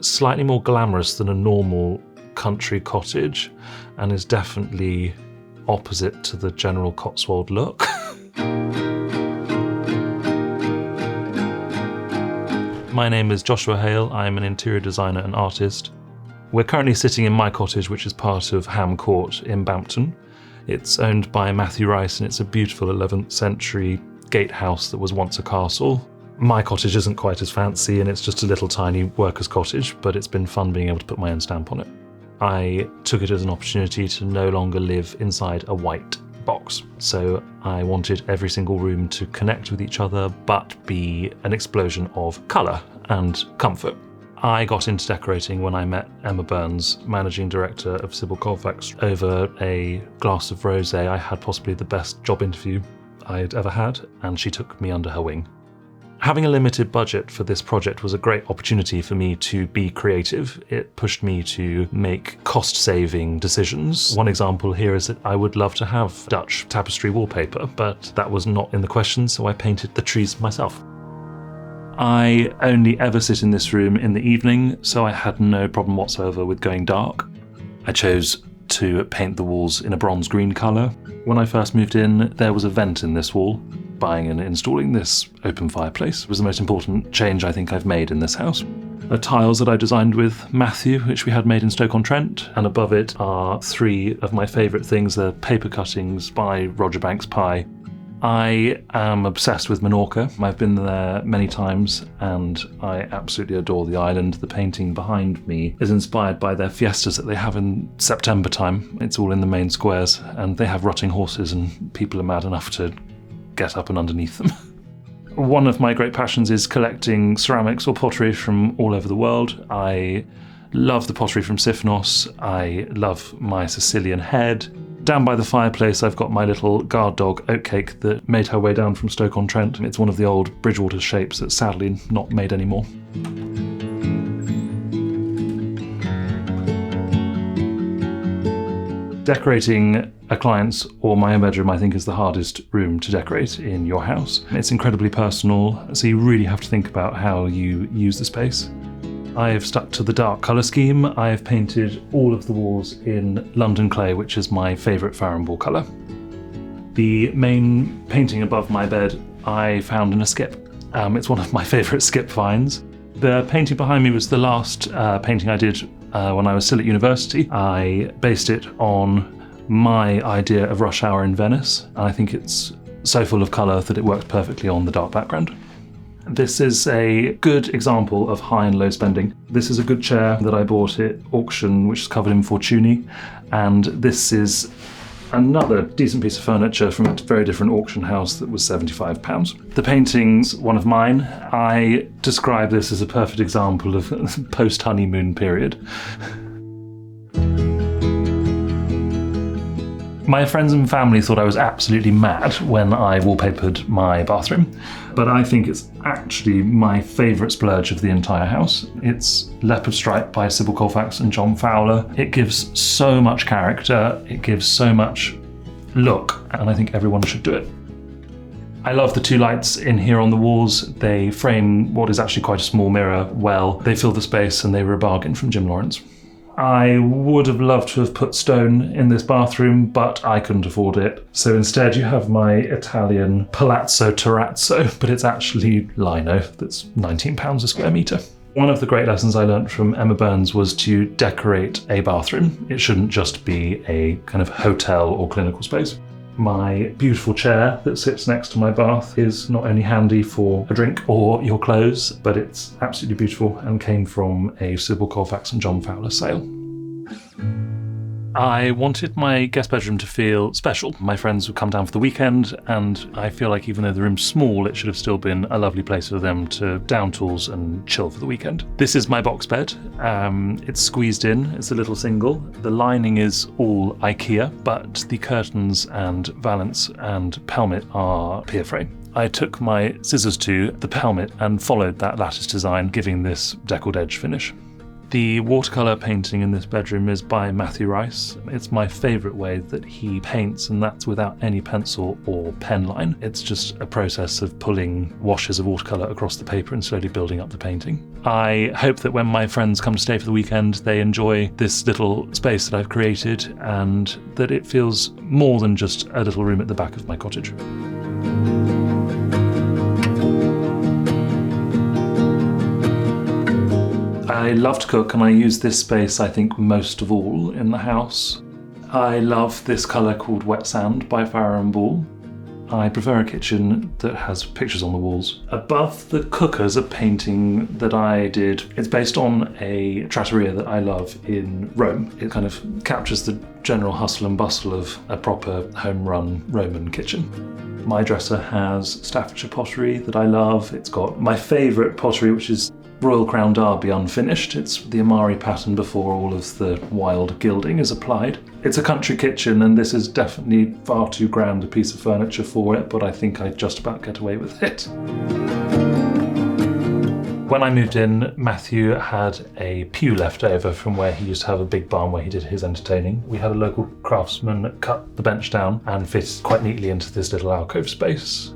slightly more glamorous than a normal country cottage and is definitely opposite to the general Cotswold look. My name is Joshua Hale. I'm an interior designer and artist. We're currently sitting in my cottage, which is part of Ham Court in Bampton. It's owned by Matthew Rice, and it's a beautiful 11th century gatehouse that was once a castle. My cottage isn't quite as fancy, and it's just a little tiny worker's cottage, but it's been fun being able to put my own stamp on it. I took it as an opportunity to no longer live inside a white box. So I wanted every single room to connect with each other, but be an explosion of colour and comfort. I got into decorating when I met Emma Burns, managing director of Sybil Colfax, over a glass of rosé. I had possibly the best job interview I'd ever had, and she took me under her wing. Having a limited budget for this project was a great opportunity for me to be creative. It pushed me to make cost-saving decisions. One example here is that I would love to have Dutch tapestry wallpaper, but that was not in the question, so I painted the trees myself. I only ever sit in this room in the evening, so I had no problem whatsoever with going dark. I chose to paint the walls in a bronze green colour. When I first moved in, there was a vent in this wall. Buying and installing this open fireplace was the most important change I think I've made in this house. The tiles that I designed with Matthew, which we had made in Stoke-on-Trent, and above it are three of my favourite things. They're paper cuttings by Roger Banks Pye. I am obsessed with Menorca. I've been there many times and I absolutely adore the island. The painting behind me is inspired by their fiestas that they have in September time. It's all in the main squares and they have rotting horses and people are mad enough to get up and underneath them. One of my great passions is collecting ceramics or pottery from all over the world. I love the pottery from Sifnos. I love my Sicilian head. Down by the fireplace, I've got my little guard dog oatcake that made her way down from Stoke-on-Trent. It's one of the old Bridgewater shapes that's sadly not made anymore. Decorating a client's or my own bedroom, I think, is the hardest room to decorate in your house. It's incredibly personal, so you really have to think about how you use the space. I have stuck to the dark colour scheme. I have painted all of the walls in London clay, which is my favourite Farrenball colour. The main painting above my bed I found in a skip. It's one of my favourite skip finds. The painting behind me was the last painting I did when I was still at university. I based it on my idea of rush hour in Venice, and I think it's so full of colour that it works perfectly on the dark background. This is a good example of high and low spending. This is a good chair that I bought at auction, which is covered in Fortuny, and this is another decent piece of furniture from a very different auction house that was £75. The painting's one of mine. I describe this as a perfect example of post-honeymoon period. My friends and family thought I was absolutely mad when I wallpapered my bathroom, but I think it's actually my favourite splurge of the entire house. It's Leopard Stripe by Sybil Colfax and John Fowler. It gives so much character, it gives so much look, and I think everyone should do it. I love the two lights in here on the walls. They frame what is actually quite a small mirror well. They fill the space and they were a bargain from Jim Lawrence. I would have loved to have put stone in this bathroom, but I couldn't afford it. So instead you have my Italian Palazzo Terrazzo, but it's actually lino that's £19 a square metre. One of the great lessons I learned from Emma Burns was to decorate a bathroom. It shouldn't just be a kind of hotel or clinical space. My beautiful chair that sits next to my bath is not only handy for a drink or your clothes, but it's absolutely beautiful and came from a Sybil Colfax and John Fowler sale. I wanted my guest bedroom to feel special. My friends would come down for the weekend, and I feel like even though the room's small, it should have still been a lovely place for them to down tools and chill for the weekend. This is my box bed. It's squeezed in. It's a little single. The lining is all IKEA, but the curtains and valance and pelmet are pier frame. I took my scissors to the pelmet and followed that lattice design, giving this deckled edge finish. The watercolour painting in this bedroom is by Matthew Rice. It's my favourite way that he paints, and that's without any pencil or pen line. It's just a process of pulling washes of watercolour across the paper and slowly building up the painting. I hope that when my friends come to stay for the weekend, they enjoy this little space that I've created and that it feels more than just a little room at the back of my cottage. I love to cook, and I use this space, I think, most of all in the house. I love this colour called Wet Sand by Farrow & Ball. I prefer a kitchen that has pictures on the walls. Above the cooker's a painting that I did. It's based on a trattoria that I love in Rome. It kind of captures the general hustle and bustle of a proper home-run Roman kitchen. My dresser has Staffordshire pottery that I love. It's got my favourite pottery, which is Royal Crown Derby unfinished. It's the Amari pattern before all of the wild gilding is applied. It's a country kitchen, and this is definitely far too grand a piece of furniture for it, but I think I just about get away with it. When I moved in, Matthew had a pew left over from where he used to have a big barn where he did his entertaining. We had a local craftsman cut the bench down and fit quite neatly into this little alcove space.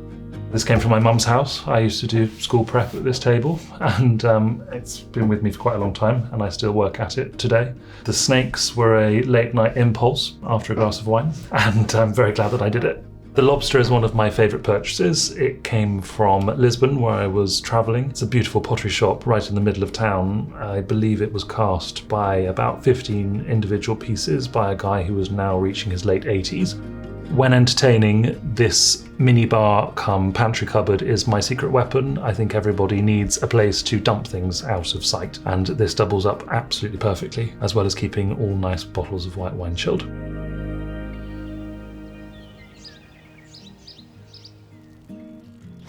This came from my mum's house. I used to do school prep at this table, and it's been with me for quite a long time, and I still work at it today. The snakes were a late night impulse after a glass of wine, and I'm very glad that I did it. The lobster is one of my favourite purchases. It came from Lisbon, where I was travelling. It's a beautiful pottery shop right in the middle of town. I believe it was cast by about 15 individual pieces by a guy who was now reaching his late 80s. When entertaining, this minibar cum pantry cupboard is my secret weapon. I think everybody needs a place to dump things out of sight, and this doubles up absolutely perfectly, as well as keeping all nice bottles of white wine chilled.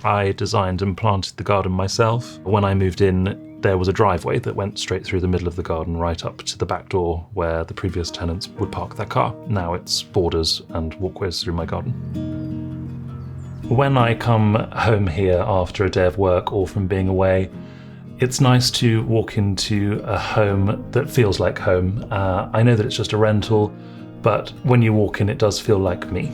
I designed and planted the garden myself. When I moved in, there was a driveway that went straight through the middle of the garden right up to the back door where the previous tenants would park their car. Now it's borders and walkways through my garden. When I come home here after a day of work or from being away, it's nice to walk into a home that feels like home. I know that it's just a rental, but when you walk in, it does feel like me.